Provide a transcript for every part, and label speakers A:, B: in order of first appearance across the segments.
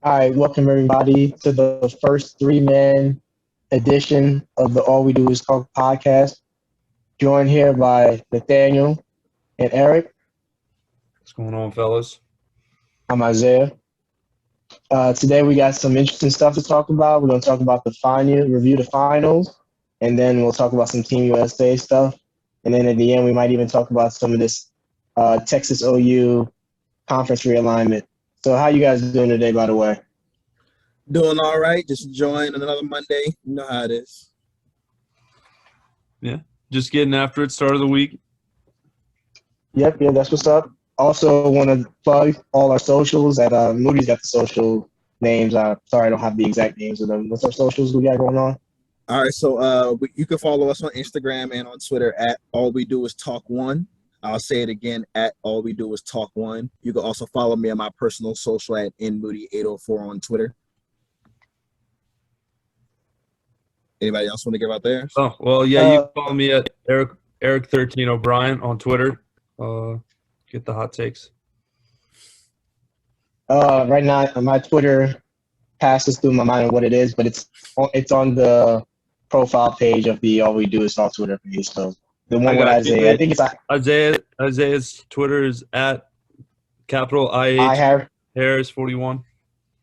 A: All right, welcome everybody to the first three-man edition of the All We Do Is Talk podcast. Joined here by Nathaniel and Eric.
B: What's going on, fellas?
A: I'm Isaiah. Today we got some interesting stuff to talk about. We're going to talk about review the finals, and then we'll talk about some Team USA stuff. And then at the end, we might even talk about some of this Texas OU conference realignment. So how you guys doing today, by the way?
C: Doing all right. Just enjoying another Monday. You know how it is.
B: Yeah, just getting after it. Start of the week.
A: Yep, yeah, that's what's up. Also, want to plug all our socials. Moody's got the social names. Sorry, I don't have the exact names of them. What's our socials we got going on?
C: All right. So you can follow us on Instagram and on Twitter at All We Do Is Talk One. I'll say it again at All We Do Is Talk One. You can also follow me on my personal social at nmoody804 on Twitter. Anybody else want to give out theirs?
B: Oh, well, yeah, you can follow me at Eric13 O'Brien on Twitter. Get the hot takes.
A: Right now, my Twitter passes through my mind of what it is, but it's on the profile page of the All We Do Is Talk Twitter page. So the one with Isaiah, I think it's
B: Isaiah's Twitter is at capital Harris 41.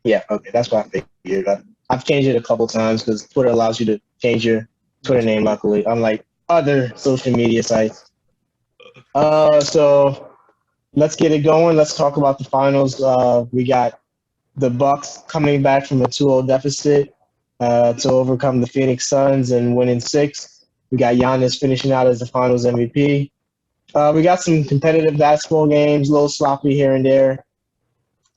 A: Yeah, okay, that's what I figured. I've changed it a couple times because Twitter allows you to change your Twitter name, luckily, unlike other social media sites. So let's get it going. Let's talk about the finals. We got the Bucks coming back from a 2-0 deficit to overcome the Phoenix Suns and win in 6. We got Giannis finishing out as the finals MVP. We got some competitive basketball games, a little sloppy here and there.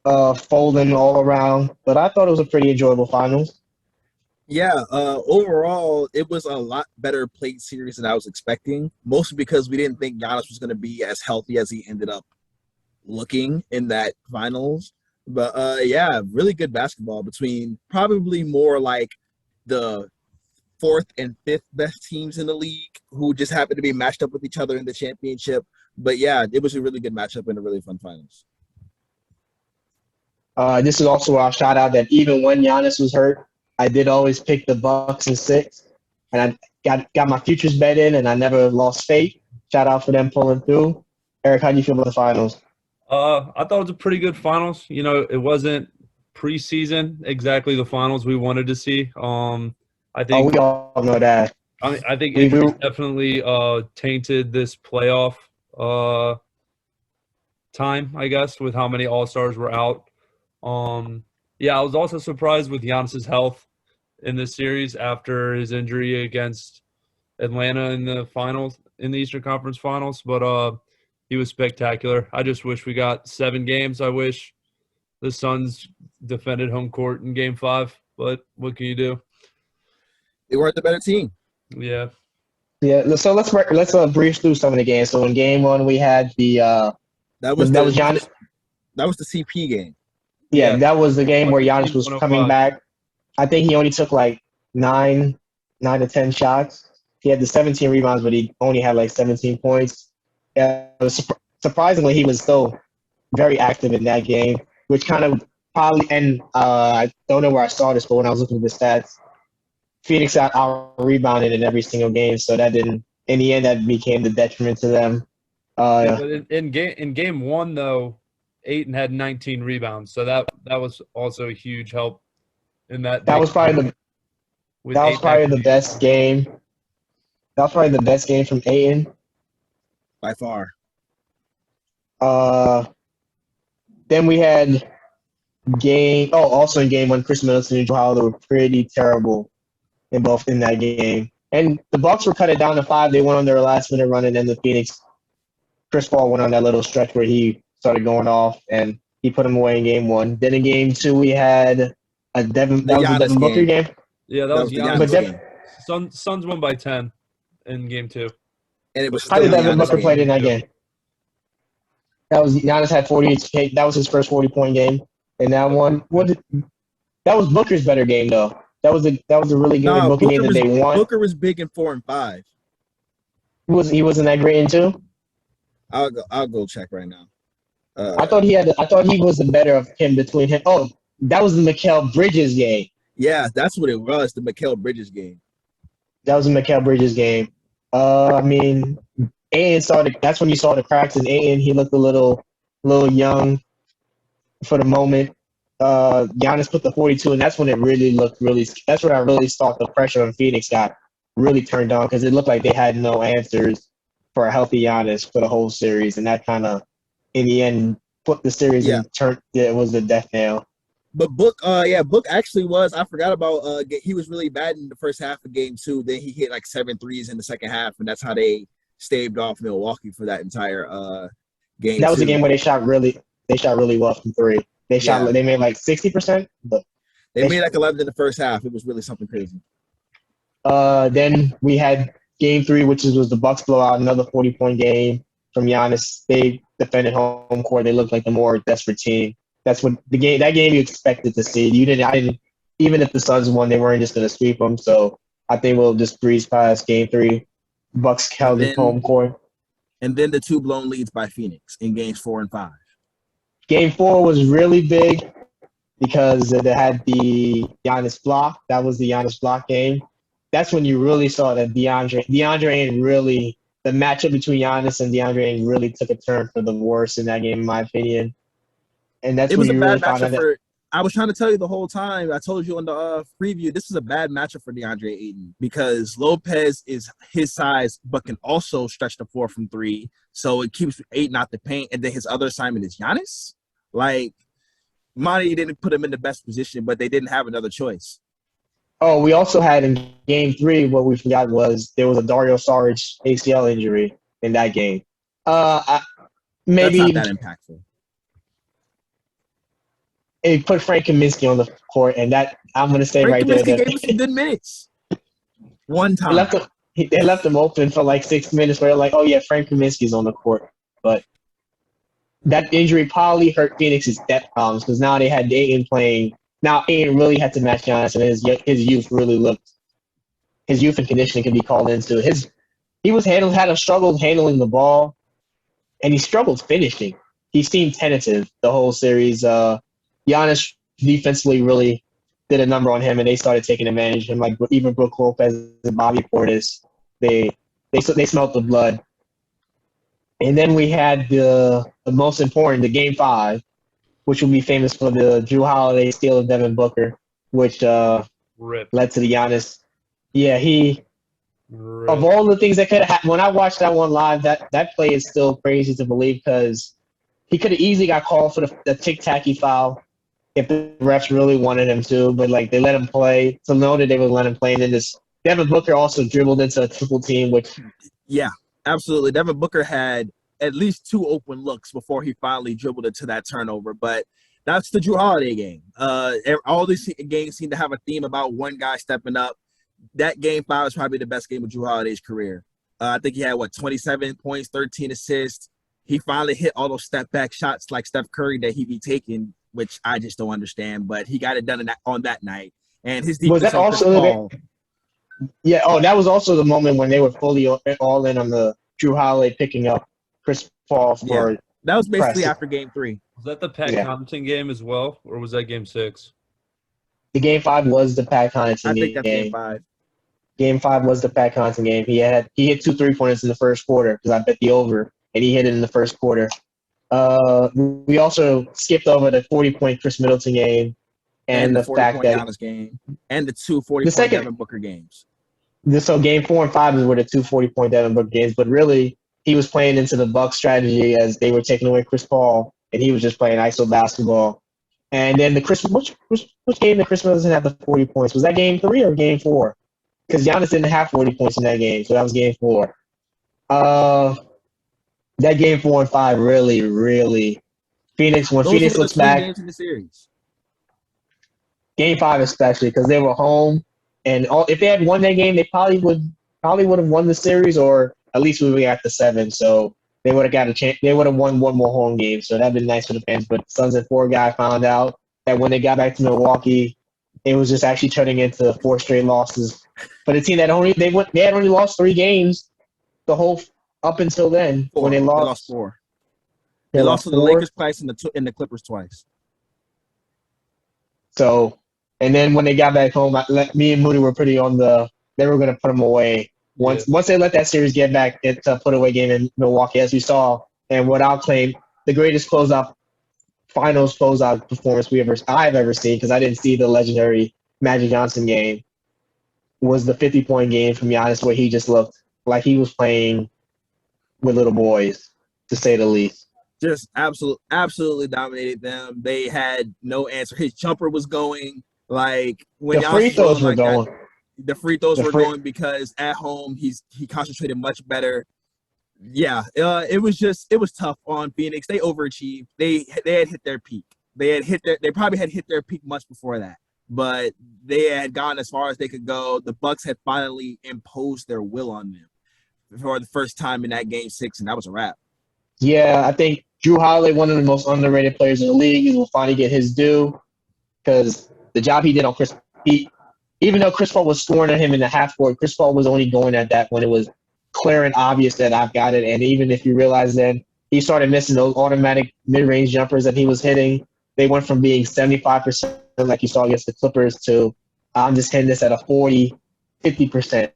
A: Folding all around, but I thought it was a pretty enjoyable finals.
C: Yeah, overall, it was a lot better played series than I was expecting, mostly because we didn't think Giannis was going to be as healthy as he ended up looking in that finals. But, yeah, really good basketball between probably more like the 4th and 5th best teams in the league who just happened to be matched up with each other in the championship. But, yeah, it was a really good matchup and a really fun finals.
A: This is also our shout out that even when Giannis was hurt, I did always pick the Bucks in 6, and I got my futures bet in, and I never lost faith. Shout out for them pulling through. Eric, how do you feel about the finals?
B: I thought it was a pretty good finals. You know, it wasn't preseason exactly the finals we wanted to see. I think
A: we all know that.
B: I think injuries definitely tainted this playoff time, I guess, with how many All-Stars were out. Yeah, I was also surprised with Giannis's health in this series after his injury against Atlanta in the finals, in the Eastern Conference Finals. But he was spectacular. I just wish we got 7 games. I wish the Suns defended home court in Game 5. But what can you do?
C: They weren't the better team.
B: Yeah.
A: Yeah. So let's breeze through some of the games. So in Game 1, we had
C: that was
A: Giannis.
C: That was the CP game.
A: Yeah, that was the game where Giannis was coming back. I think he only took like 9 to 10 shots. He had the 17 rebounds, but he only had like 17 points. Surprisingly, he was still very active in that game, which kind of probably – and I don't know where I saw this, but when I was looking at the stats, Phoenix out-rebounded in every single game, so that didn't – in the end, that became the detriment to them.
B: But in game 1, though, Ayton had 19 rebounds, so that was also a huge help in that.
A: That was probably the best game. That was probably the best game from Ayton
C: by far.
A: Then we had also in Game 1, Chris Middleton and Joe Howard were pretty terrible in that game. And the Bucks were cut it down to 5. They went on their last minute run, and then the Phoenix. Chris Paul went on that little stretch where he started going off, and he put him away in Game 1. Then in Game 2, we had a Devin Booker game.
B: Yeah, that was Giannis game. Suns won by 10 in Game 2.
C: And it was
A: how did Devin Booker play in that game? That was Giannis had 48. That was his first 40-point game, and that one. That was Booker's better game though. That was a really good Booker game that they won.
C: Booker was big in 4 and 5.
A: He wasn't that great in 2.
C: I'll go check right now.
A: I thought he was the better of him between him. Oh, That was the Mikal Bridges game.
C: Yeah, that's what it was. The Mikal Bridges game.
A: That was the Mikal Bridges game. I mean, Aiden saw that's when you saw the cracks in Aiden. He looked a little young for the moment. Giannis put the 42, and that's when it really looked really. That's when I really thought the pressure on Phoenix got really turned on because it looked like they had no answers for a healthy Giannis for the whole series, and that kind of, in the end, put the series
C: Yeah.
A: and turned. It was the death nail.
C: But Book actually was. I forgot about. He was really bad in the first half of game 2. Then he hit like 7 threes in the second half, and that's how they staved off Milwaukee for that entire game.
A: That was
C: 2.
A: a game where they shot really well from three. They made like 60%, but
C: they made like 11 in the first half. It was really something crazy.
A: Then we had game 3, which was the Bucks blowout, another 40-point game from Giannis. They defended home court. They looked like the more desperate team. That's what that game you expected to see. I didn't, even if the Suns won, they weren't just going to sweep them. So I think we'll just breeze past game 3. Bucks held it home court.
C: And then the 2 blown leads by Phoenix in games 4 and 5.
A: Game 4 was really big because they had the Giannis block. That was the Giannis block game. That's when you really saw that DeAndre Ayton really, the matchup between Giannis and DeAndre Ayton really took a turn for the worse in that game, in my opinion. And that's when you really found out that.
C: I was trying to tell you the whole time. I told you on the preview, this is a bad matchup for DeAndre Ayton because Lopez is his size, but can also stretch the floor from 3. So it keeps Ayton out the paint. And then his other assignment is Giannis. Like, Monty didn't put him in the best position, but they didn't have another choice.
A: Oh, we also had in game 3, what we forgot was there was a Dario Saric ACL injury in that game. Maybe
C: that's not that impactful.
A: It put Frank Kaminsky on the court, and that I'm going to say
C: Frank
A: right there
C: Kaminsky
A: that
C: gave him some good minutes. One time.
A: They left him open for like 6 minutes where they're like, oh, yeah, Frank Kaminsky's on the court. But that injury probably hurt Phoenix's depth problems because now they had Ayton playing. Now Ayton really had to match Giannis, and his youth really looked. His youth and conditioning can be called into. He had a struggle handling the ball, and he struggled finishing. He seemed tentative the whole series. Giannis defensively really did a number on him, and they started taking advantage of him. Like even Brook Lopez and Bobby Portis, they smelt the blood. And then we had the most important, the Game 5, which will be famous for the Jrue Holiday steal of Devin Booker, which led to the Giannis. Yeah, of all the things that could have happened, when I watched that one live, that play is still crazy to believe because he could have easily got called for the tic-tacky foul if the refs really wanted him to, but like they let him play. So know that they would let him play. And then Devin Booker also dribbled into a triple team, which
C: absolutely. Devin Booker had at least 2 open looks before he finally dribbled into that turnover. But that's the Jrue Holiday game. All these games seem to have a theme about one guy stepping up. That game 5 is probably the best game of Jrue Holiday's career. I think he had 27 points, 13 assists. He finally hit all those step back shots like Steph Curry that he be taking, which I just don't understand. But he got it done on that night. And his defense
A: was that also yeah. Oh, that was also the moment when they were fully all in on the Jrue Holiday picking up Chris Paul for.
C: That was basically after game 3.
B: Was that the Pat Connaughton game as well, or was that game 6?
A: The game 5 was the Pat Connaughton game.
C: I think that's game 5.
A: Game 5 was the Pat Connaughton game. He hit 2 3-pointers in the first quarter because I bet the over, and he hit it in the first quarter. We also skipped over the 40-point Chris Middleton game and the fact that
C: Giannis game and the 2 40-point Devin Booker games.
A: So game 4 and 5 were the 2 40-point Devin Booker games, but really he was playing into the Bucks strategy as they were taking away Chris Paul, and he was just playing ISO basketball. And then which game did Chris Middleton have the 40 points? Was that game 3 or game 4? Because Giannis didn't have 40 points in that game, so that was game 4. That game 4 and 5 really Phoenix looks back.
C: Games in the series.
A: Game 5 especially because they were home, and if they had won that game, they probably would have won the series, or at least we were at the 7. So they would have got a chance. They would have won one more home game, so that'd been nice for the fans. But Suns and 4 guy found out that when they got back to Milwaukee, it was just actually turning into 4 straight losses. But a team that they had only lost 3 games the whole up until then.
C: 4.
A: When they lost
C: 4. They lost to the Lakers twice and the Clippers twice.
A: So, and then when they got back home, me and Moody were pretty on they were going to put him away. Once they let that series get back, it's a put away game in Milwaukee, as we saw, and what I'll claim the greatest finals closeout performance I've ever seen, because I didn't see the legendary Magic Johnson game, was the 50-point game from Giannis, where he just looked like he was playing with little boys, to say the least.
C: Just absolutely dominated them. They had no answer. His jumper was going, like when
A: the free throws were going.
C: The free throws were going because at home he concentrated much better. Yeah, it was tough on Phoenix. They overachieved. They had hit their peak. They probably had hit their peak much before that, but they had gone as far as they could go. The Bucks had finally imposed their will on them for the first time in that game 6, and that was a wrap.
A: Yeah, I think Drew Holiday, one of the most underrated players in the league, he will finally get his due, because the job he did on even though Chris Paul was scoring at him in the half court, Chris Paul was only going at that when it was clear and obvious that I've got it. And even if you realize then he started missing those automatic mid-range jumpers that he was hitting, they went from being 75%, like you saw against the Clippers, to I'm just hitting this at a 40, 50%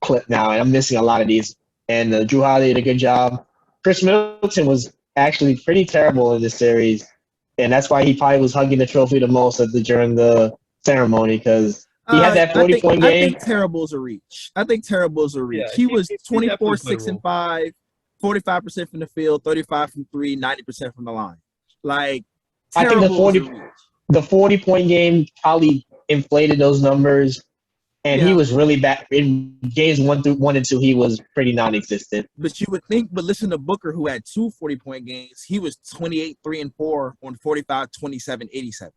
A: clip now, and I'm missing a lot of these. And Drew Holiday did a good job. Chris Middleton was actually pretty terrible in this series, and that's why he probably was hugging the trophy the most during the ceremony, because he had that 40-point game.
C: I think terrible is a reach.
B: Yeah,
C: he was
B: he
C: 24, 6, and 5, 45% from the field, 35 from 3, 90% from the line. Like,
A: I think the 40-point game probably inflated those numbers, and he was really bad in games 1 and 2. He was pretty non-existent.
C: But you would think, but listen to Booker, who had 2 40-point games. He was 28, 3, and 4 on 45, 27, 87.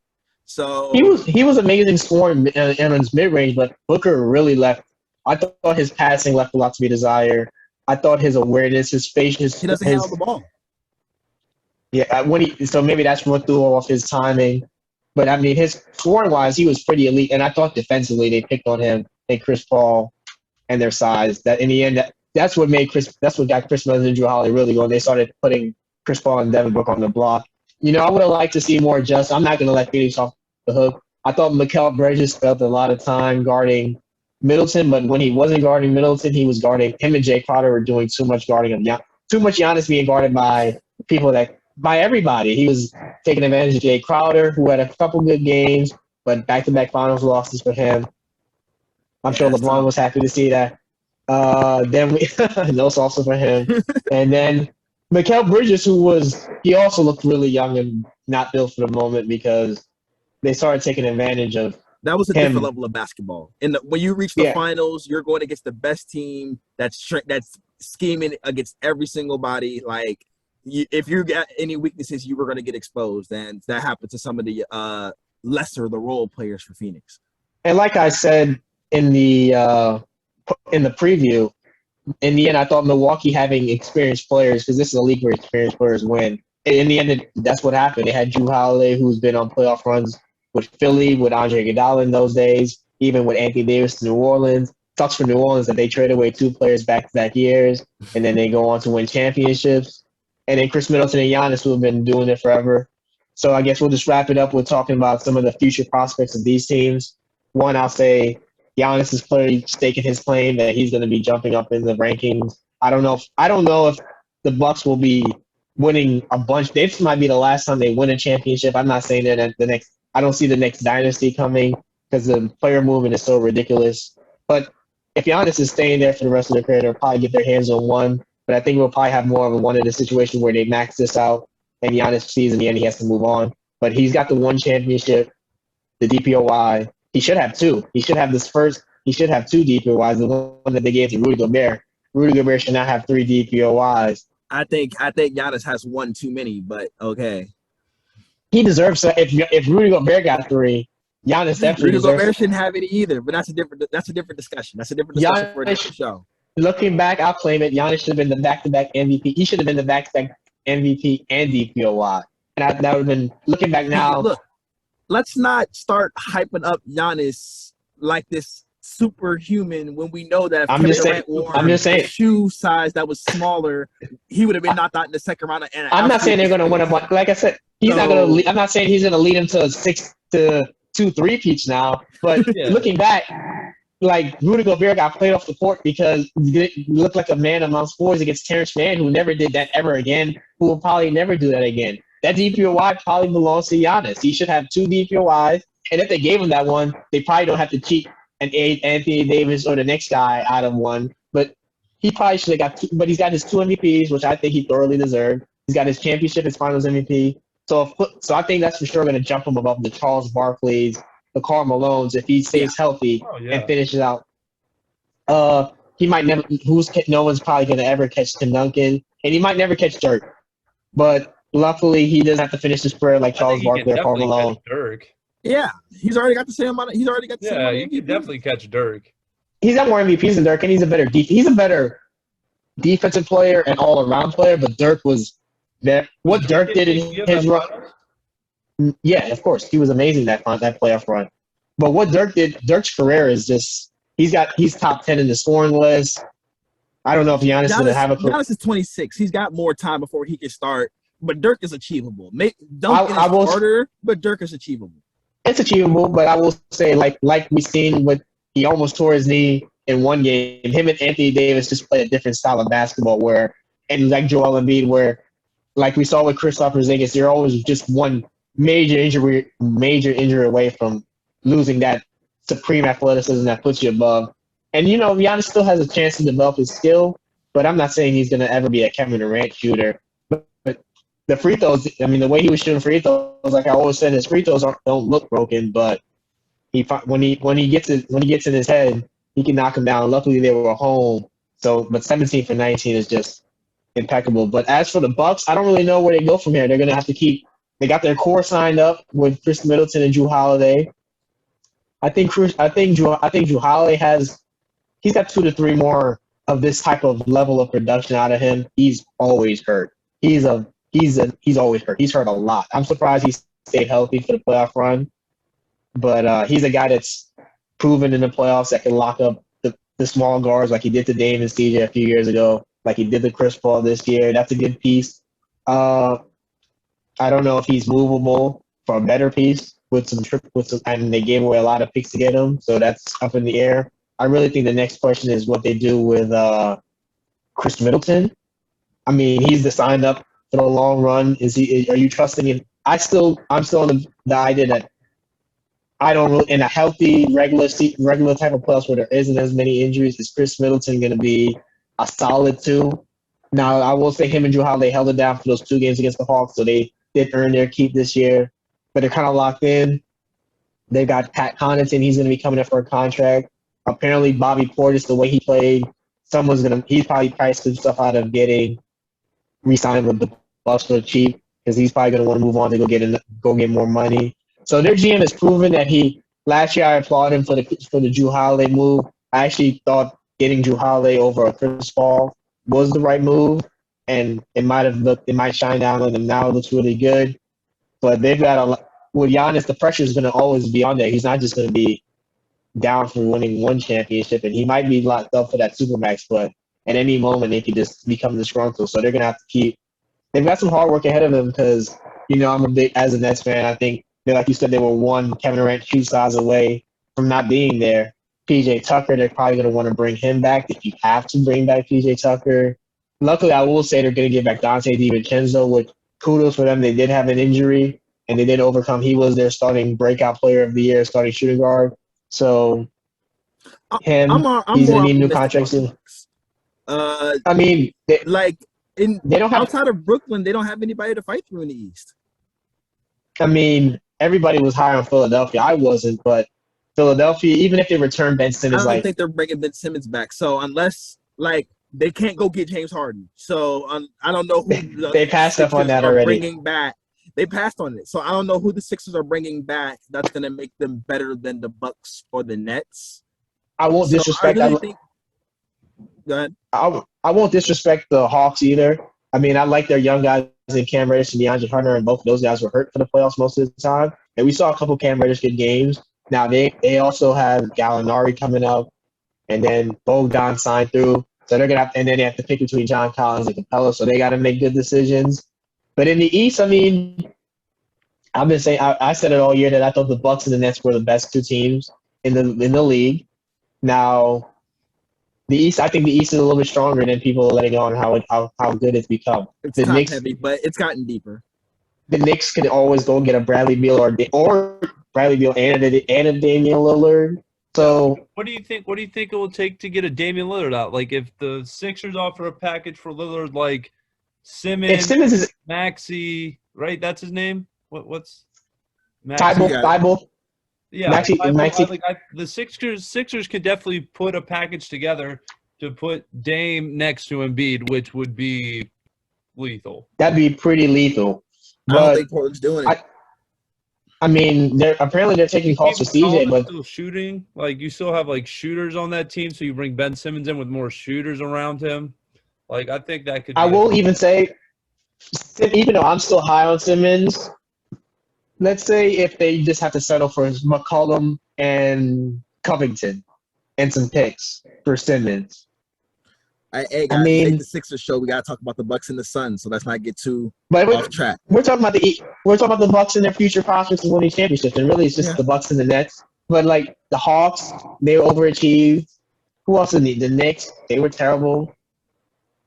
C: So
A: he was amazing scoring in his mid-range, but Booker really left. I thought his passing left a lot to be desired. I thought his awareness, his face,
C: he doesn't handle the ball.
A: Yeah, so maybe that's what threw off his timing. But I mean, his scoring-wise, he was pretty elite, and I thought defensively they picked on him and Chris Paul and their size. That in the end, that's what got Chris Middleton and Drew Holiday really going. They started putting Chris Paul and Devin Booker on the block. I would have liked to see more adjust. I'm not going to let Phoenix off the hook. I thought Mikal Bridges spent a lot of time guarding Middleton, but when he wasn't guarding Middleton, he was guarding him, and Jay Crowder were doing too much guarding of too much Giannis being guarded by everybody. He was taking advantage of Jay Crowder, who had a couple good games, but back-to-back finals losses for him. I'm sure LeBron was happy to see that. Then no salsa for him. And then Mikal Bridges, he also looked really young and not built for the moment, because they started taking advantage of
C: that was a
A: him.
C: different level of basketball. And when you reach the finals, you're going against the best team that's scheming against every single body. Like, if you got any weaknesses, you were going to get exposed, and that happened to some of the the role players for Phoenix.
A: And like I said in the preview, in the end, I thought Milwaukee having experienced players, because this is a league where experienced players win. In the end, that's what happened. They had Drew Holiday, who's been on playoff runs with Philly, with Andre Iguodala in those days, even with Anthony Davis in New Orleans. Sucks for New Orleans that they trade away 2 players back-to-back years, and then they go on to win championships. And then Chris Middleton and Giannis, who have been doing it forever. So I guess we'll just wrap it up with talking about some of the future prospects of these teams. One, I'll say Giannis is clearly staking his claim that he's going to be jumping up in the rankings. I don't know if the Bucks will be winning a bunch. This might be the last time they win a championship. I'm not saying that I don't see the next dynasty coming, because the player movement is so ridiculous. But if Giannis is staying there for the rest of their career, they'll probably get their hands on one. But I think we'll probably have more of one of the situation where they max this out, and Giannis sees in the end he has to move on. But he's got the 1 championship, the DPOY. He should have 2. He should have 2 DPOYs, the one that they gave to Rudy Gobert. Rudy Gobert should not have 3 DPOYs.
C: I think Giannis has 1 too many, but okay.
A: He deserves it. If Rudy Gobert got 3, Giannis definitely deserves it.
C: Rudy Gobert shouldn't have any either, but that's a different discussion. That's a different discussion for a different show.
A: Looking back, I'll claim it. Giannis should have been the back-to-back MVP. He should have been the back-to-back MVP and DPOY. And that would have been, looking back now.
C: Look, let's not start hyping up Giannis like this superhuman when we know that if Kevin Durant wore a shoe size that was smaller, he would have been knocked out in the second round. And
A: I'm not saying they're going to win a bunch. Like I said, he's not going to. I'm not saying he's going to lead him to two three-peats now. But
B: Yeah.
A: looking back, like Rudy Gobert got played off the court because he looked like a man amongst boys against Terrence Mann, who never did that ever again, who will probably never do that again. That DPOY probably belongs to Giannis. He should have two DPOYs, and if they gave him that one, they probably don't have to cheat and aid Anthony Davis or the next guy out of one. But he probably should have got two, but he's got his two MVPs, which I think he thoroughly deserved. He's got his championship, his finals MVP. So I think that's for sure going to jump him above the Charles Barkleys, the Karl Malones, if he stays healthy and finishes out. He might never. No one's probably going to ever catch Tim Duncan, and he might never catch Dirk. But luckily, he doesn't have to finish his career like Charles Barkley or Karl Malone.
B: Dirk.
C: Yeah, he's already got the same amount. He's already got the same amount of
B: you can definitely catch Dirk.
A: He's got more MVPs than Dirk, and he's a better defensive player and all-around player. But Dirk was there. What Dirk did in his run. Yeah, of course, he was amazing that playoff run. But what Dirk did, Dirk's career is just he's top 10 in the scoring list. I don't know if Giannis is going to have a career.
C: Giannis is 26. He's got more time before he can start. But Dirk is achievable. Duncan is harder, but Dirk is achievable.
A: It's achievable, but I will say, like we seen with he almost tore his knee in one game. Him and Anthony Davis just play a different style of basketball and like Joel Embiid, where like we saw with Kristaps Porzingis, they're always just one major injury away from losing that supreme athleticism that puts you above. And Giannis still has a chance to develop his skill, but I'm not saying he's going to ever be a Kevin Durant shooter. But the free throws, I mean, the way he was shooting free throws, like I always said, his free throws don't look broken, but when he gets in his head, he can knock them down. Luckily, they were home. But 17 for 19 is just impeccable. But as for the Bucks, I don't really know where they go from here. They're going to have to keep. They got their core signed up with Chris Middleton and Jrue Holiday. I think Jrue Holiday he's got 2 to 3 more of this type of level of production out of him. He's always hurt. He's always hurt. He's hurt a lot. I'm surprised he stayed healthy for the playoff run. But he's a guy that's proven in the playoffs that can lock up the small guards like he did to Dame and CJ a few years ago, like he did to Chris Paul this year. That's a good piece. I don't know if he's movable for a better piece and they gave away a lot of picks to get him, so that's up in the air. I really think the next question is what they do with Chris Middleton. I mean, he's the signed up for the long run. Are you trusting him? I'm still on the idea that I don't really, in a healthy regular type of playoffs where there isn't as many injuries, is Chris Middleton going to be a solid 2? Now, I will say him and Jrue Holiday held it down for those 2 games against the Hawks, so they did earn their keep this year. But they're kind of locked in. They've got Pat Connaughton. He's going to be coming in for a contract. Apparently, Bobby Portis, the way he played, he's probably priced himself out of getting re-signed with the Bucks for cheap because he's probably going to want to move on to go get more money. So their GM has proven that last year I applaud him for the Jrue Holiday move. I actually thought getting Jrue Holiday over a Chris Paul was the right move, and it might shine down on them now. It looks really good. But they've got with Giannis, the pressure is going to always be on there. He's not just going to be down for winning one championship, and he might be locked up for that Supermax, but at any moment they could just become disgruntled. So they're going to have to they've got some hard work ahead of them because, as a Nets fan, I think, like you said, they were one Kevin Durant shoe size away from not being there. PJ Tucker, they're probably going to want to bring him back if you have to bring back PJ Tucker. Luckily, I will say they're going to get back Dante DiVincenzo, which kudos for them. They did have an injury, and they did overcome. He was their starting breakout player of the year, starting shooting guard. So he's going to need a new contract soon. I mean, they don't have,
C: outside of Brooklyn, they don't have anybody to fight through in the East.
A: I mean, everybody was high on Philadelphia. I wasn't, but Philadelphia, even if they return Ben Simmons,
C: I don't think they're bringing Ben Simmons back. So unless they can't go get James Harden. So I don't know who
A: they passed up on that already.
C: Bringing back, they passed on it. So I don't know who the Sixers are bringing back. That's going to make them better than the Bucks or the Nets.
A: I won't disrespect.
C: Go ahead.
A: I won't disrespect the Hawks either. I mean, I like their young guys in Cam Reddish and DeAndre Hunter, and both of those guys were hurt for the playoffs most of the time. And we saw a couple Cam Reddish good games. Now they also have Gallinari coming up, and then Bogdan signed through. So they're gonna and then they have to pick between John Collins and Capella. So they got to make good decisions. But in the East, I mean, I've been saying I said it all year that I thought the Bucks and the Nets were the best two teams in the league. Now the East, I think the East is a little bit stronger than people are letting on how good it's become.
C: It's
A: The
C: top
A: Knicks,
C: heavy, but it's gotten deeper.
A: the Knicks could always go get a Bradley Beal or Bradley Beal and a Damian Lillard. So
B: What do you think? What do you think it will take to get a Damian Lillard out? Like, if the Sixers offer a package for Lillard, like
A: if
B: Simmons,
A: Simmons is
B: Maxey, right? That's his name. What's Maxey?
A: Thibault,
C: Yeah.
A: Thibault,
B: Yeah,
A: Maxey,
B: the Sixers could definitely put a package together to put Dame next to Embiid, which would be lethal.
A: that'd be pretty lethal.
C: I don't
A: But
C: think Portland's doing it.
A: I mean, they're taking calls for CJ, but
B: still shooting. Like, you still have like shooters on that team, so you bring Ben Simmons in with more shooters around him. Like, I think that could.
A: I will even say, even though I'm still high on Simmons, let's say if they just have to settle for McCollum and Covington and some picks for Simmons.
C: Hey guys, this ain't the Sixers show. We gotta talk about the Bucks and the Suns, so let's not get too off track.
A: We're talking about the Bucks and their future prospects of winning championships, and really it's just the Bucks and the Nets. But like the Hawks, they overachieved. Who else in the Knicks? They were terrible.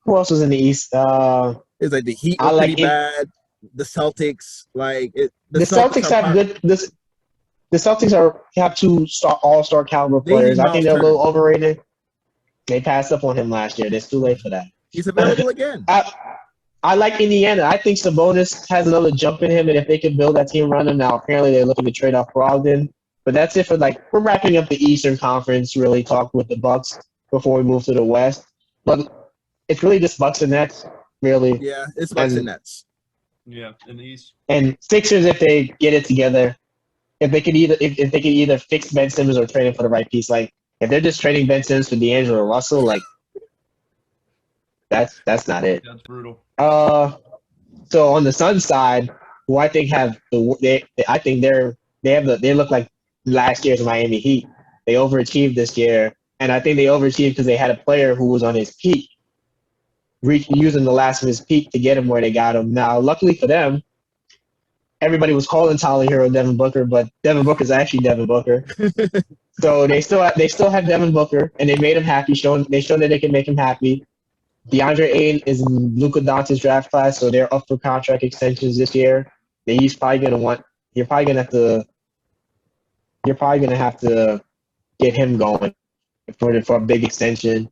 A: Who else was in the East?
C: It's like the Heat were pretty bad. The Celtics, the
A: Celtics have good. The Celtics have two all-star caliber players. I think they're a little overrated. They passed up on him last year. It's too late for that.
C: He's available again.
A: I like Indiana. I think Sabonis has another jump in him, and if they can build that team around him, now apparently they're looking to trade off Brogdon. But that's it for we're wrapping up the Eastern Conference. Really talk with the Bucks before we move to the West. But it's really just Bucks and Nets, really.
C: Yeah, it's Bucks and Nets.
B: Yeah, in the East.
A: And Sixers if they get it together. If they could either fix Ben Simmons or trade him for the right piece, like. If they're just trading Ben Simmons for D'Angelo Russell, that's not it.
B: That's brutal.
A: So on the Suns side, who I think they look like last year's Miami Heat. They overachieved this year, and I think they overachieved because they had a player who was on his peak, using the last of his peak to get him where they got him. Now, luckily for them, everybody was calling Tyler Hero Devin Booker, but Devin Booker is actually Devin Booker. So they still have Devin Booker, and they made him happy. They showed that they can make him happy. DeAndre Ayton is in Luka Doncic's draft class, so they're up for contract extensions this year. You're probably gonna have to get him going for a big extension.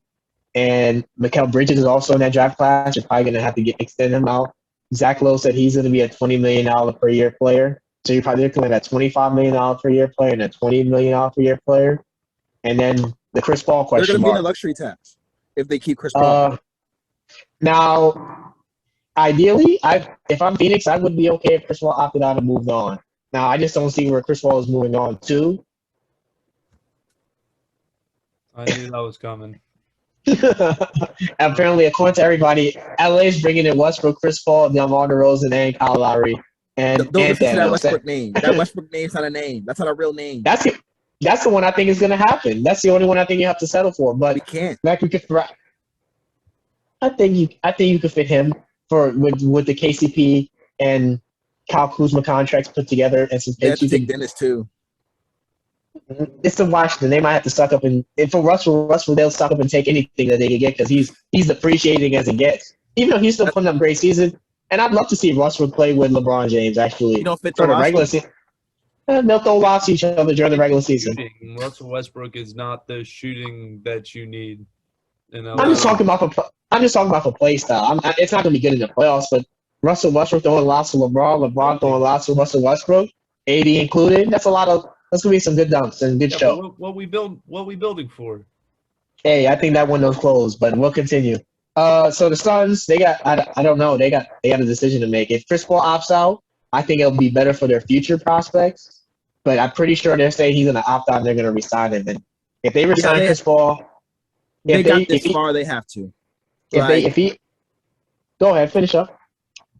A: And Mikal Bridges is also in that draft class. You're probably gonna have to extend him out. Zach Lowe said he's gonna be a $20 million per year player. So you're probably looking at a $25 million per year player and a $20 million per year player. And then the Chris Paul question
C: They're going to be in
A: mark.
C: a luxury tax if they keep Chris Paul.
A: Now, ideally, if I'm Phoenix, I would be okay if Chris Paul opted out and moved on. Now, I just don't see where Chris Paul is moving on to.
B: I knew that was coming.
A: Apparently, according to everybody, LA is bringing in Westbrook, Chris Paul, DeMar DeRozan, and Kyle Lowry. And
C: don't listen to that Westbrook name. That Westbrook name's not a name. That's not a real name.
A: That's the one I think is going to happen. That's the only one I think you have to settle for. But
C: we can't.
A: I think you could fit him with the KCP and Kyle Kuzma contracts put together and some picks.
C: You think Dennis too?
A: It's the Washington. They might have to suck up and for Russell, they'll suck up and take anything that they can get because he's appreciating as it gets. Even though he's still putting up a great season. And I'd love to see Russell play with LeBron James, actually.
C: You don't fit
A: for the regular season. They'll throw lots to each other during the regular season.
B: Russell Westbrook is not the shooting that you need.
A: I'm just talking about for play style. It's not going to be good in the playoffs, but Russell Westbrook throwing lots to LeBron throwing lots to Russell Westbrook, AD included. That's going to be some good dunks and good show.
B: What we building for?
A: Hey, I think that window's closed, but we'll continue. So the Suns, they got I don't know, they got a decision to make. If Chris Paul opts out, I think it'll be better for their future prospects. But I'm pretty sure they're saying he's gonna opt out and they're gonna resign him. And if they resign Chris Paul,
C: they have to.
A: If he go ahead, finish up.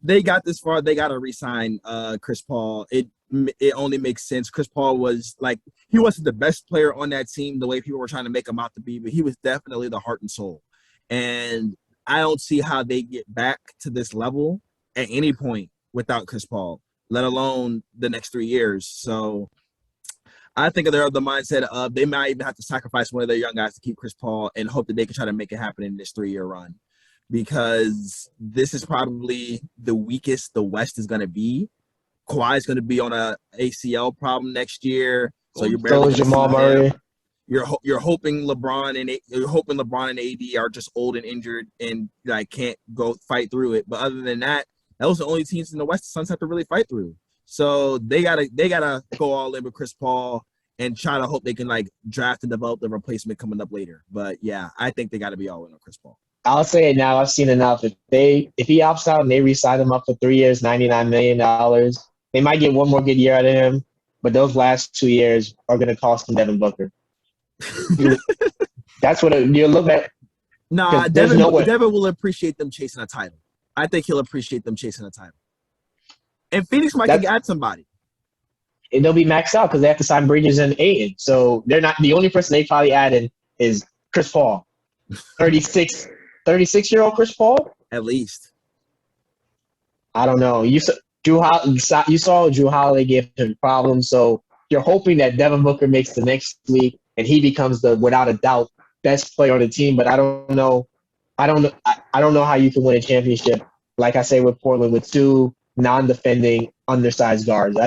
C: They got this far, they gotta resign Chris Paul. It only makes sense. Chris Paul was he wasn't the best player on that team the way people were trying to make him out to be, but he was definitely the heart and soul. And I don't see how they get back to this level at any point without Chris Paul. let alone the next 3 years. So I think they're of the mindset of they might even have to sacrifice one of their young guys to keep Chris Paul and hope that they can try to make it happen in this 3-year run, because this is probably the weakest the West is going to be. Kawhi's going to be on a ACL problem next year, so you're barely going to see
A: Jamal Murray.
C: him. You're hoping LeBron and AD are just old and injured and like can't go fight through it. But other than that, those are the only teams in the West the Suns have to really fight through. So they gotta go all in with Chris Paul and try to hope they can like draft and develop the replacement coming up later. But yeah, I think they got to be all in on Chris Paul.
A: I'll say it now. I've seen enough. If he opts out and they re-sign him up for 3 years, $99 million, they might get one more good year out of him. But those last 2 years are going to cost him Devin Booker. That's what you look at.
C: Nah, Devin will appreciate them chasing a title. I think he'll appreciate them chasing a title. And Phoenix might add somebody.
A: And they'll be maxed out because they have to sign Bridges and Ayton. So they're not the only person they probably added is Chris Paul. 36-year-old Chris Paul?
C: At least.
A: I don't know. You saw Drew Holiday give him problems, so you're hoping that Devin Booker makes the next week and he becomes the, without a doubt, best player on the team. But I don't know how you can win a championship, like I say with Portland, with two non-defending undersized guards.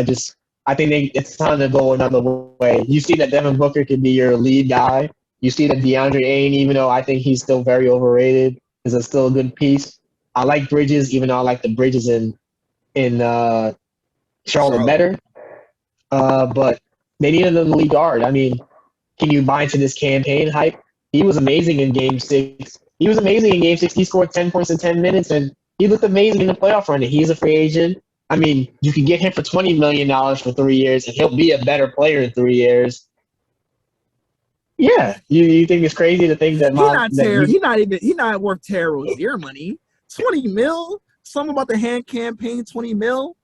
A: I think it's time to go another way. You see that Devin Booker could be your lead guy. You see that DeAndre Ayton, even though I think he's still very overrated, is still a good piece. I like Bridges, even though I like the Bridges in Charlotte better. But they needed a lead guard. I mean, can you buy into this campaign hype? He was amazing in Game 6. He scored 10 points in 10 minutes, and he looked amazing in the playoff run. He's a free agent. I mean, you can get him for $20 million for 3 years, and he'll be a better player in 3 years. Yeah, you think it's crazy to think that
C: he's not worth terrible zero money. 20 mil? Something about the hand campaign, 20 mil?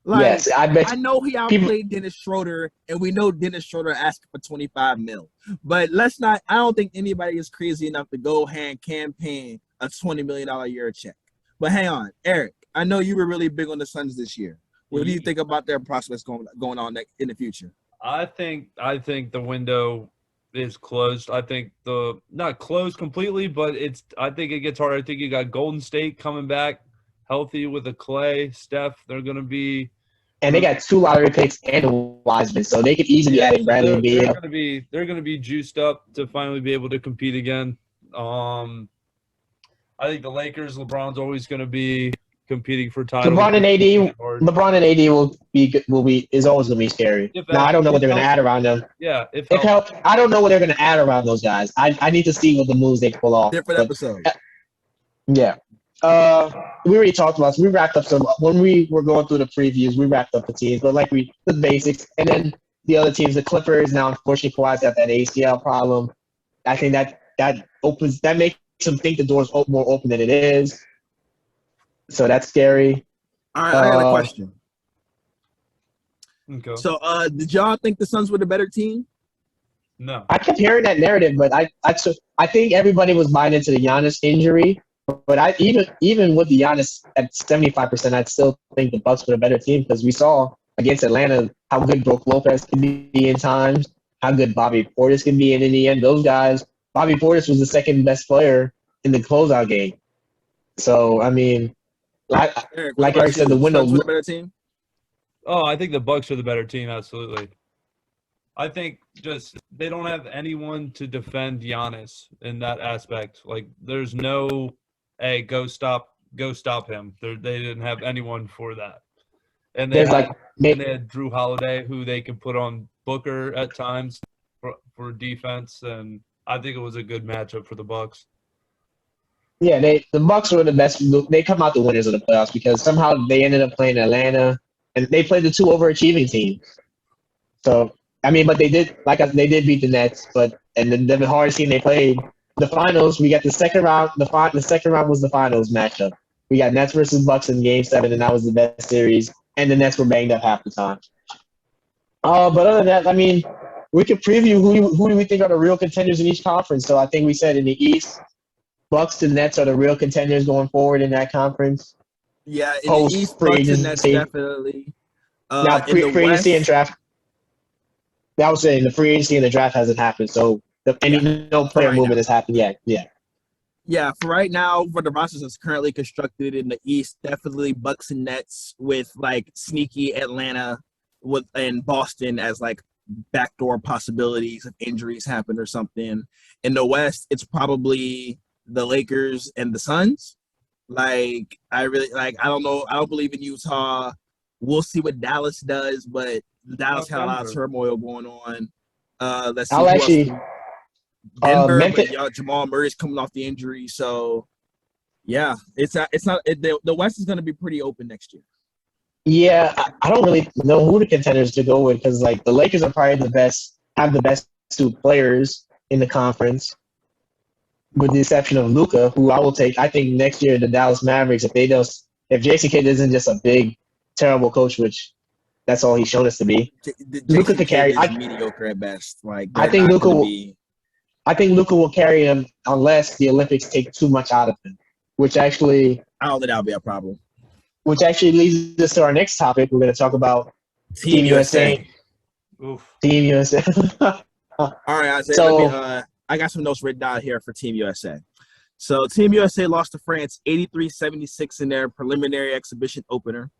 C: Like,
A: yes, I
C: know he outplayed Dennis Schroeder, and we know Dennis Schroeder asked for 25 mil. But I don't think anybody is crazy enough to go hand campaign a $20 million a year check. But hang on, Eric, I know you were really big on the Suns this year. What do you think about their prospects going on in the future?
B: I think the window is closed. I think not closed completely, but I think it gets harder. I think you got Golden State coming back healthy with a Clay, Steph. They're going to be,
A: and they got 2 lottery picks and a Wiseman, so they could easily add Bradley Beal.
B: They're going to be juiced up to finally be able to compete again. I think the Lakers, LeBron's always going to be competing for titles.
A: LeBron and AD is always going to be scary. Now I don't know what they're going to add around them.
B: Yeah,
A: I don't know what they're going to add around those guys. I need to see what the moves they pull off.
C: Different episode.
A: Yeah. We already talked about this. We wrapped up when we were going through the previews, we wrapped up the teams, but the basics, and then the other teams, the Clippers. Now, unfortunately, Kawhi's got that ACL problem. I think that makes them think the door's more open than it is. So that's scary.
C: All right, I got a question.
B: Okay.
C: So, did y'all think the Suns were the better team?
B: No.
A: I kept hearing that narrative, but I think everybody was buying into the Giannis injury. But even with the Giannis at 75%, I'd still think the Bucks were a better team because we saw against Atlanta how good Brook Lopez can be in times, how good Bobby Portis can be, and in the end, those guys, Bobby Portis was the second best player in the closeout game. So I mean, like Eric said, the window.
C: Suns were the better team.
B: Oh, I think the Bucks are the better team. Absolutely. I think just they don't have anyone to defend Giannis in that aspect. Like, there's no. Hey, go stop him. They didn't have anyone for that. And they had Drew Holiday, who they can put on Booker at times for defense, and I think it was a good matchup for the Bucks.
A: Yeah, the Bucks were the best. They come out the winners of the playoffs because somehow they ended up playing Atlanta, and they played the 2 overachieving teams. So I mean, but they did beat the Nets, and then the hardest team they played. The finals, we got the second round. The second round was the finals matchup. We got Nets versus Bucks in Game 7, and that was the best series. And the Nets were banged up half the time. But other than that, I mean, we could preview who do we think are the real contenders in each conference. So I think we said in the East, Bucks and Nets are the real contenders going forward in that conference.
C: Yeah, in the East, Bucks and Nets definitely.
A: Now,
C: In the
A: free agency and
C: West,
A: draft. That was saying the free agency and the draft hasn't happened, so no
C: for
A: player
C: right
A: movement
C: now.
A: has happened yet. Yeah.
C: Yeah, for right now, for the rosters that's currently constructed in the East, definitely Bucks and Nets with like sneaky Atlanta and Boston as like backdoor possibilities if injuries happen or something. In the West, it's probably the Lakers and the Suns. Like I don't know. I don't believe in Utah. We'll see what Dallas does, but Dallas had a lot of turmoil going on. Let's see
A: I'll
C: who else.
A: actually
C: Denver, but
A: Memphis.
C: Jamal Murray's coming off the injury, so yeah, the West is going to be pretty open next year.
A: Yeah, I don't really know who the contenders to go with because like the Lakers are probably have the best two players in the conference, with the exception of Luca, who I will take. I think next year the Dallas Mavericks, if Jason Kidd isn't just a big, terrible coach, which that's all he's shown us to be, Luca
C: Jason
A: could
C: Kidd
A: carry.
C: is mediocre at best. Like
A: I
C: they're
A: think
C: not
A: Luca
C: going to
A: will.
C: be.
A: I think Luca will carry him unless the Olympics take too much out of him, which actually
C: I don't think that'll be a problem.
A: leads us to our next topic. We're going to talk about
C: Team USA.
B: Oof.
A: Team USA.
C: All right, Isaiah.
A: So-
C: Let me. I got some notes written down here for Team USA. So Team USA lost to France 83-76 in their preliminary exhibition opener.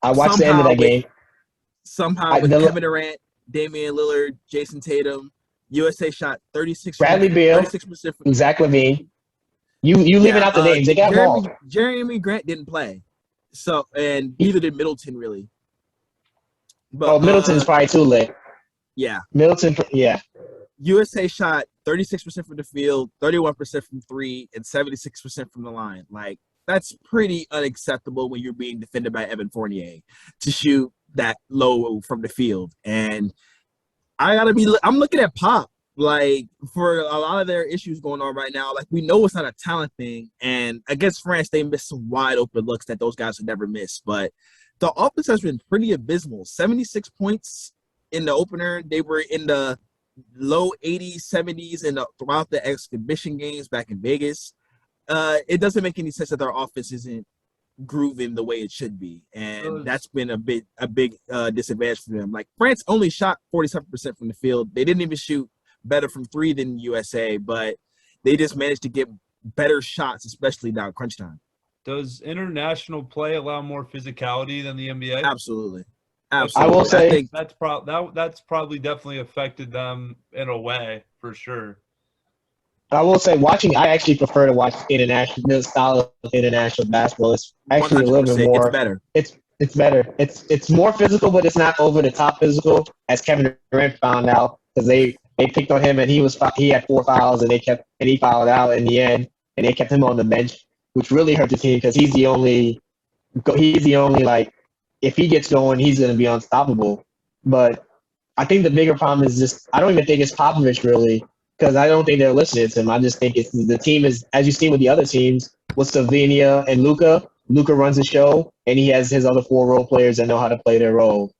A: I watched the end of that game.
C: Somehow with Kevin Durant, Damian Lillard, Jason Tatum, USA shot 36%.
A: Bradley Beal,
C: 36%
A: and Zach LaVine. You leaving out the names. They got them all.
C: Jeremy Grant didn't play. So and neither did Middleton really. But
A: Middleton's probably too late.
C: Yeah.
A: Middleton, yeah.
C: USA shot 36% from the field, 31% from three, and 76% from the line. Like, that's pretty unacceptable when you're being defended by Evan Fournier to shoot that low from the field. And I'm looking at Pop, like, for a lot of their issues going on right now. Like, we know it's not a talent thing. And against France, they missed some wide open looks that those guys would never miss. But the offense has been pretty abysmal. 76 points in the opener. They were in the low 80s, 70s throughout the exhibition games back in Vegas. It doesn't make any sense that their offense isn't grooving the way it should be, and that's been a big disadvantage for them. Like France only shot 47% from the field. They didn't even shoot better from three than USA, but they just managed to get better shots, especially down crunch time.
B: Does international play allow more physicality than the NBA?
C: Absolutely.
A: I will say
B: I think that's probably definitely affected them in a way for sure.
A: I will say I actually prefer to watch this style of international basketball. It's actually a little bit more.
C: It's better.
A: It's better. It's more physical, but it's not over the top physical, as Kevin Durant found out because they picked on him and he had 4 fouls and he fouled out in the end and they kept him on the bench, which really hurt the team because he's the only like. If he gets going, he's going to be unstoppable. But I think the bigger problem is just I don't even think it's Popovich really because I don't think they're listening to him. I just think it's the team is, as you've seen with the other teams, with Slovenia and Luka. Luka runs the show, and he has his other 4 role players that know how to play their role.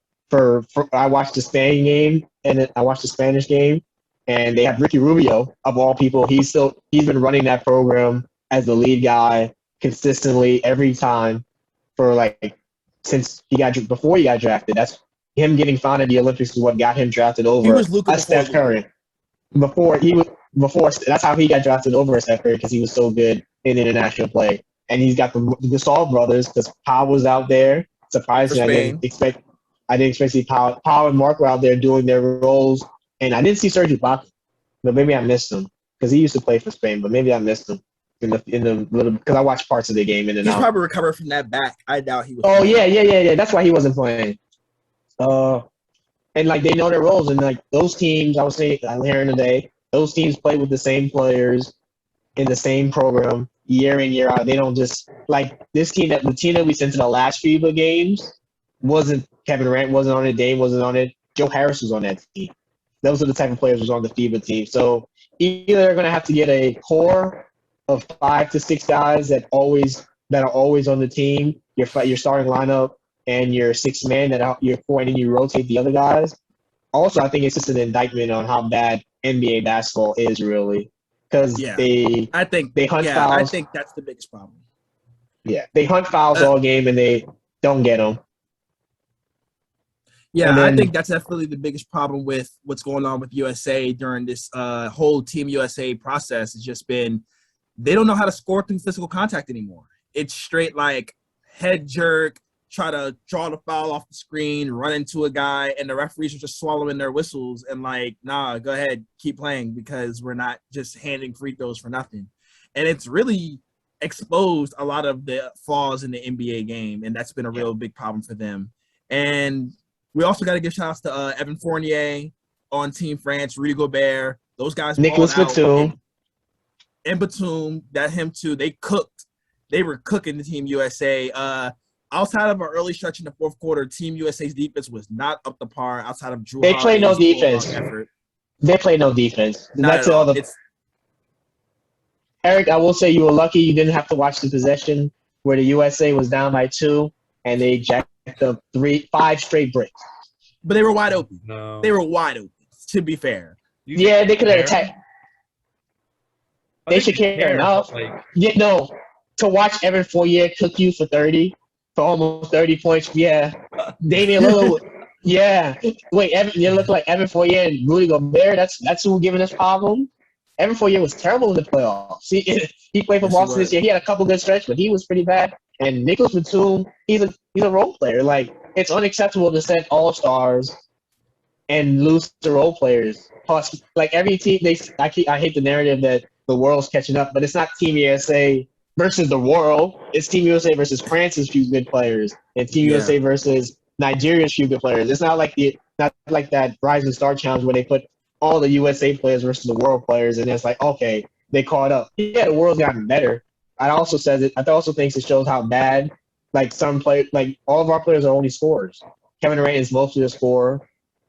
A: I watched the Spain game, and I watched the Spanish game, and they have Ricky Rubio, of all people. He's been running that program as the lead guy consistently every time for like – since before he got drafted. That's him getting found at the Olympics is what got him drafted over.
C: He was Luka
A: Steph Curry. That's how he got drafted over Steph Curry because he was so good in international play. And he's got the Gasol brothers because Pau was out there. Surprisingly, I didn't expect to see Pau and Mark were out there doing their roles. And I didn't see Serge Ibaka, but maybe I missed him because he used to play for Spain. But maybe I missed him. In the little because I watched parts of the game in and out.
C: He's probably recovered from that back. I doubt he was.
A: Oh yeah. That's why he wasn't playing. And like they know their roles and like those teams. I'm hearing today. Those teams play with the same players in the same program year in year out. They don't just like the team that we sent to the last FIBA games wasn't Kevin Durant wasn't on it. Dame wasn't on it. Joe Harris was on that team. Those are the type of players who was on the FIBA team. So either they're going to have to get a core of 5 to 6 guys that are always on the team, your starting lineup, and your 6th man that you're pointing and you rotate the other guys. Also, I think it's just an indictment on how bad NBA basketball is really because they hunt fouls.
C: I think that's the biggest problem.
A: Yeah, they hunt fouls all game and they don't get them.
C: Yeah,
A: And then,
C: I think that's definitely the biggest problem with what's going on with USA during this whole Team USA process. Has just been they don't know how to score through physical contact anymore. It's straight like head jerk, try to draw the foul off the screen, run into a guy, and the referees are just swallowing their whistles and like, nah, go ahead, keep playing because we're not just handing free throws for nothing. And it's really exposed a lot of the flaws in the NBA game, and that's been a real big problem for them. And we also got to give shout outs to Evan Fournier on Team France, Rudy Gobert. Those guys
A: Nicholas
C: balled out.
A: Batum.
C: And Batum, that him too. They cooked. They were cooking the Team USA. Outside of an early stretch in the fourth quarter, Team USA's defense was not up to par. Outside of Drew,
A: They play no
C: Holiday's
A: defense.
C: effort.
A: They play no defense.
C: Not
A: That's
C: at all.
A: all. Eric, I will say you were lucky you didn't have to watch the possession where the USA was down by 2 and they jacked up 5 straight bricks.
C: But they were wide open.
B: No.
C: They were wide open, to be fair.
A: Yeah, they could have attacked.
B: I
A: They
B: think
A: should care enough.
B: Like,
A: Yeah, no, to watch Evan Fournier cook you for almost 30 points. Yeah, Damian Lillard. Yeah, wait, Evan, you look like Evan Fournier and Rudy Gobert. That's who giving us problems. Evan Fournier was terrible in the playoffs. He played for Boston this year. He had a couple good stretches, but he was pretty bad. And Nicholas Batum, he's a role player. Like, it's unacceptable to send all-stars and lose to role players. Plus, like every team, I hate the narrative that the world's catching up, but it's not Team USA versus the world. It's Team USA versus France's few good players, and Team USA versus Nigeria's few good players. It's not like that Rising Star Challenge where they put all the USA players versus the world players, and it's like, okay, they caught up. Yeah, the world's gotten better. I also think it shows how bad, like, some players, like, all of our players are only scorers. Kevin Durant is mostly a scorer.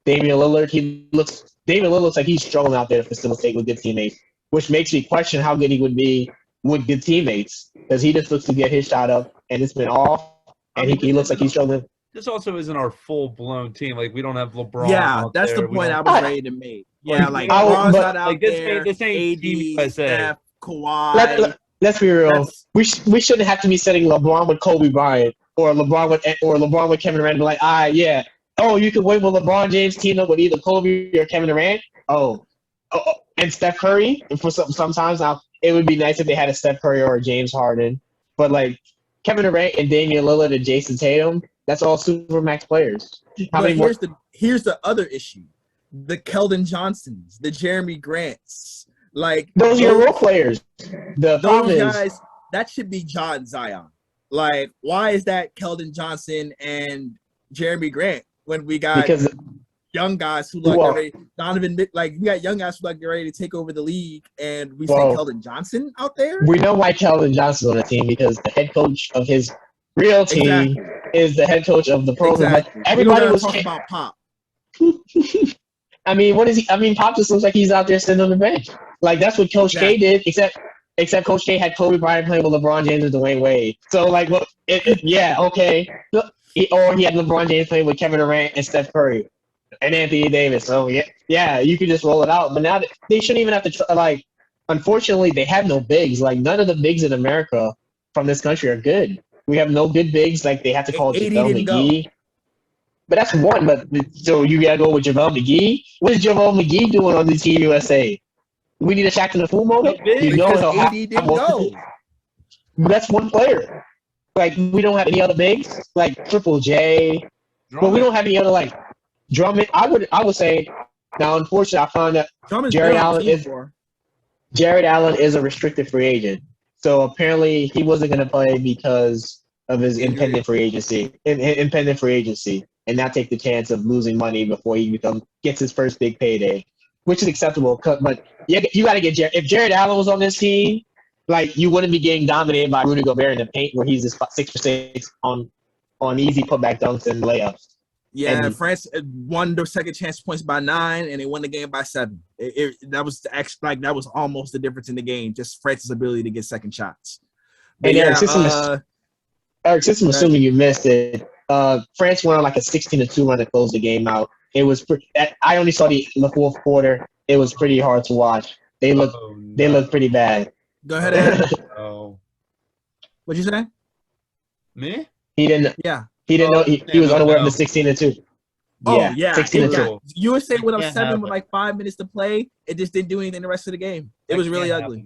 A: Damian Lillard looks like he's struggling out there to facilitate with good teammates, which makes me question how good he would be with good teammates, because he just looks to get his shot up, and it's been off, and he looks like he's struggling.
B: This also isn't our full-blown team. Like, we don't have LeBron.
C: Yeah, that's
B: there.
C: the point I was ready to make. Yeah, like LeBron's not out there.
B: This ain't Team USA.
C: Steph, Kawhi.
A: Let's be real. We shouldn't have to be setting LeBron with Kobe Bryant or LeBron with Kevin Durant. Like, yeah. Oh, you can win with LeBron James team up with either Kobe or Kevin Durant. And Steph Curry. And for sometimes now, it would be nice if they had a Steph Curry or a James Harden. But like Kevin Durant and Damian Lillard and Jason Tatum, that's all supermax players.
C: Here's the other issue: the Keldon Johnsons, the Jeremy Grants, like
A: those are your role players. Those
C: guys, that should be John Zion. Like, why is that Keldon Johnson and Jeremy Grant when we got young guys who we got young guys who get ready to take over the league, and we say Keldon Johnson out there?
A: We know why Keldon Johnson's on the team, because the head coach of his real team is the head coach of the program.
C: Exactly.
A: Everybody was
C: talking about Pop.
A: I mean, what is he? I mean, Pop just looks like he's out there sitting on the bench. Like, that's what Coach K did, except Coach K had Kobe Bryant playing with LeBron James and Dwayne Wade. So, like, okay. Or he had LeBron James playing with Kevin Durant and Steph Curry and Anthony Davis. So, yeah, you can just roll it out. But now they shouldn't even have to unfortunately, they have no bigs. Like, none of the bigs in America from this country are good. We have no good bigs. Like, they have to call JaVale McGee. But that's one. But so you got to go with JaVale McGee? What is JaVale McGee doing on the Team USA? We need a Shaq in the full moment?
C: AD didn't go.
A: That's one player. Like, we don't have any other bigs, like Triple J, but we don't have any other, like, Drummond. I would say, now, unfortunately, I found that Jared Allen is a restricted free agent. So apparently he wasn't going to play because of his impending free agency, and not take the chance of losing money before he gets his first big payday, which is acceptable. But you got to get if Jared Allen was on this team, like, you wouldn't be getting dominated by Rudy Gobert in the paint where he's just 6-for-6 on easy putback dunks and layups.
C: Yeah, and France won their second chance points by 9, and they won the game by 7. That was almost the difference in the game, just France's ability to get second shots. But
A: Eric, since I'm assuming you missed it, France went on like a 16-2 run to close the game out. It was I only saw the fourth quarter. It was pretty hard to watch. They looked pretty bad.
C: Go ahead, Ed. What'd you say?
B: Me?
A: He didn't.
C: Yeah.
A: He didn't know. He was unaware of the 16-2.
C: Oh yeah,
A: 16
C: it
A: to 2.
C: got, USA went up
D: can't
C: 7
D: have
C: with
D: it.
C: like 5 minutes to play. It just didn't do anything the rest of the game. It was really ugly.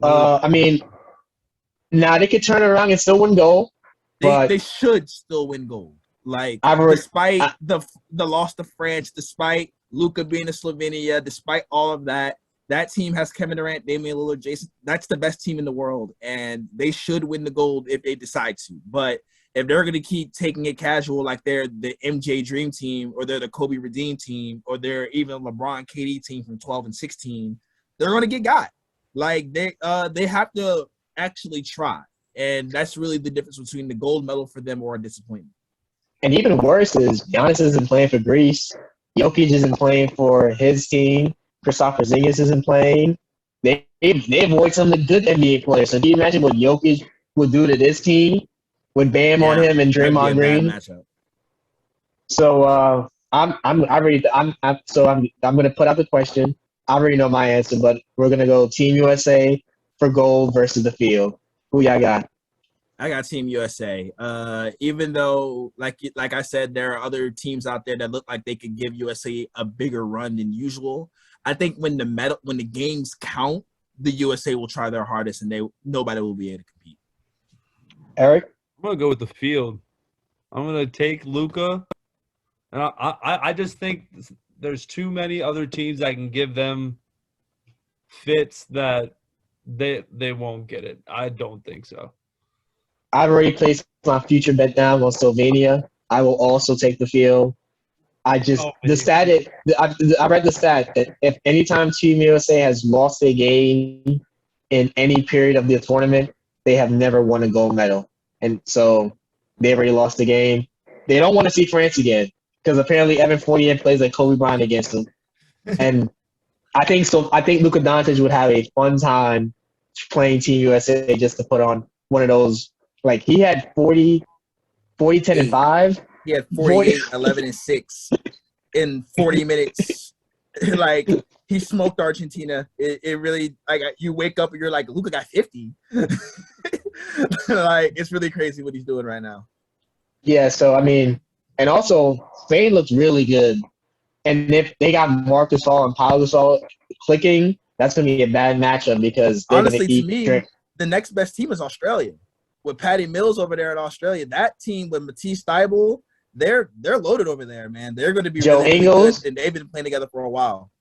A: I mean, now they could turn it around and still win gold, but
C: They should still win gold. Like
A: I've already,
C: despite the loss to France, despite Luka being in Slovenia, despite all of that, that team has Kevin Durant, Damian Lillard, Jason. That's the best team in the world, and they should win the gold if they decide to. But if they're going to keep taking it casual, like they're the MJ Dream Team, or they're the Kobe Redeem Team, or they're even LeBron KD team from 12 and 16, they're going to get got. Like they have to actually try, and that's really the difference between the gold medal for them or a disappointment.
A: and even worse is Giannis isn't playing for Greece. Jokic isn't playing for his team. Kristaps Porzingis isn't playing. They avoid some of the good NBA players. So can you imagine what Jokic would do to this team with Bam on him and
C: that'd be
A: Draymond
C: a
A: Green?
C: bad matchup.
A: So I'm gonna put out the question. I already know my answer, but we're gonna go Team USA for gold versus the field. Who y'all got?
C: I got Team USA. Even though, like I said, there are other teams out there that look like they could give USA a bigger run than usual. I think when the games count, the USA will try their hardest, and nobody will be able to compete.
A: Eric?
B: I'm gonna go with the field. I'm gonna take Luka, and I just think there's too many other teams that can give them fits that they won't get it. I don't think so.
A: I've already placed my future bet down on Slovenia. I will also take the field. I read the stat that if anytime Team USA has lost a game in any period of the tournament, they have never won a gold medal. And so they already lost the game. They don't want to see France again because apparently Evan Fournier plays like Kobe Bryant against them. And I think so. I think Luka Doncic would have a fun time playing Team USA just to put on one of those. Like he had 40, 10, and 5.
C: He had 48, 11, and 6 in 40 minutes. Like he smoked Argentina. It really, like, you wake up and you're like, Luka got 50. Like it's really crazy what he's doing right now.
A: Yeah, so I mean, and also Spain looks really good. And if they got Marcus Gasol and Pau Gasol clicking, that's gonna be a bad matchup because they're
C: Honestly,
A: gonna eat.
C: to me, the next best team is Australia. With Patty Mills over there in Australia, that team with Matisse Thybulle, they're loaded over there, man. They're going to be
A: Joe
C: really, really
A: Ingles.
C: good, and they've been playing together for a while.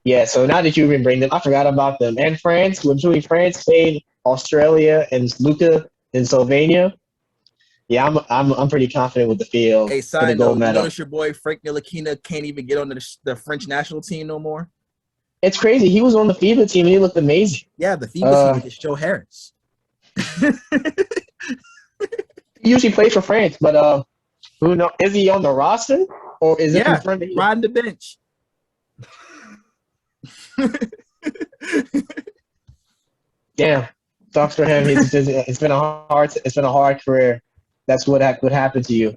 A: Yeah, so now that you even bring them, I forgot about them. And France, we're doing France, Spain, Australia, and Luka in Slovenia. Yeah, I'm pretty confident with the field
C: Hey,
A: for the
C: side
A: gold
C: note, you
A: medal.
C: notice your boy Frank Ntilikina can't even get on the French national team no more?
A: It's crazy. He was on the FIBA team and he looked amazing.
C: Yeah, the FIBA team against Joe Harris.
A: He usually plays for France, but who knows? Is he on the roster or is it confirmed?
C: Riding the bench.
A: Damn, sucks for him. It's been a hard career. That's what happened to you.